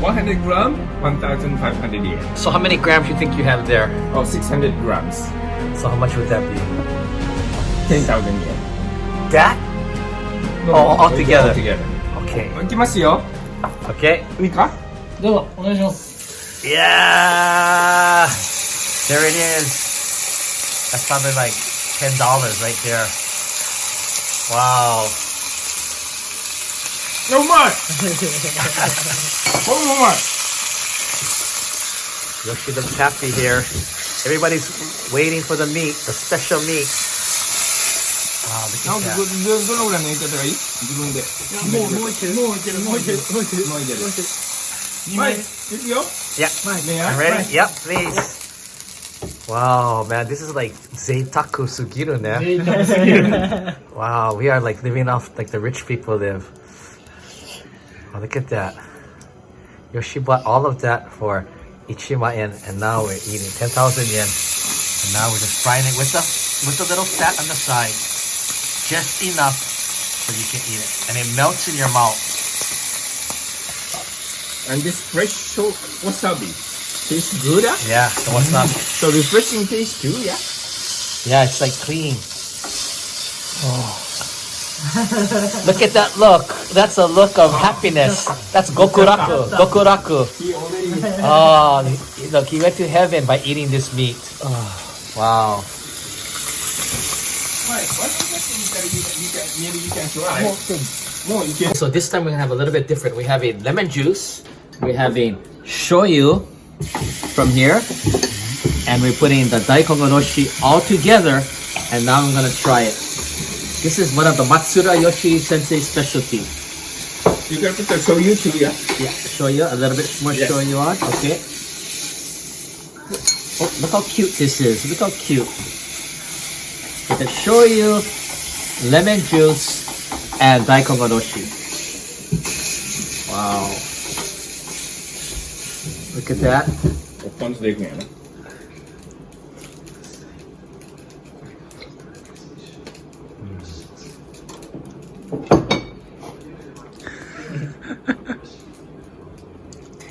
100 gram, 1,500 yen. So how many grams you think you have there? Oh, 600 grams, So how much would that be? 10,000 yen. That? No, Oh, all together. Altogether. Okay. いきますよ。 Okay. いいか？どうぞお願いします Yeah. There it is. That's probably like $10 right there. Wow. うまい。これもうまい。 Yoshi looks happy here. Everybody's waiting for the meat, the special meat. Wow, look なん at か that. どのぐらいの入れ方がいい？自分で。もういけるもういけるもういけるもういけるもう入れる。もういけるはい、いくよ。 Yeah. May I? I'm ready? Yep, please. Wow, man, this is like Zeitaku Sugiru, man. 贅沢すぎる Wow, we are like living off like the rich people live. Oh, look at that. Yoshi bought all of that for Ichima yen, and now we're eating 10,000 yen. And now we're just frying it with the little fat on the side. Just enough so you can eat it. And it melts in your mouth. And this fresh wasabi tastes good, ah? Yeah, the wasabi. So refreshing taste too, yeah? Yeah, it's like clean. Look at that look. That's a look of happiness. That's Gokuraku. Gokuraku. He already Oh, look, he went to heaven by eating this meat. Oh, wow. you can try. もういける。 So this time we're gonna have a little bit different. We're having lemon juice. We're having shoyu from here. And we're putting the daikon oroshi all together. And now I'm gonna try it. This is one of the Matsura Yoshi Sensei specialty. You can put the shoyu too, yeah? Yeah, shoyu, a little bit more Yes. shoyu on. Okay. Oh, look how cute this is. Look how cute. With the shoyu, lemon juice, and daikon oroshi. Wow. Look at that. ポン酢でいくんやな。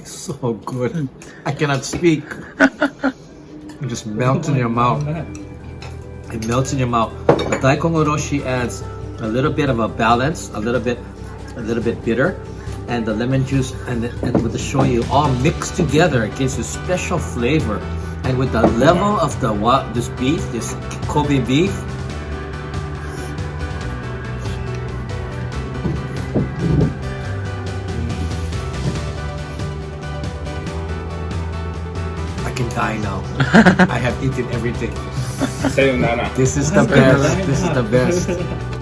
So good. I cannot speak. It just melts in your mouth. It melts in your mouth. The daikon oroshi adds a little bit of a balance, a little bit bitter, and the lemon juice and with the shoyu all mixed together, it gives a special flavor. And with the level of this beef, this Kobe beef, I can die now. I have eaten everything. さよなら。 This is the best. This is the best.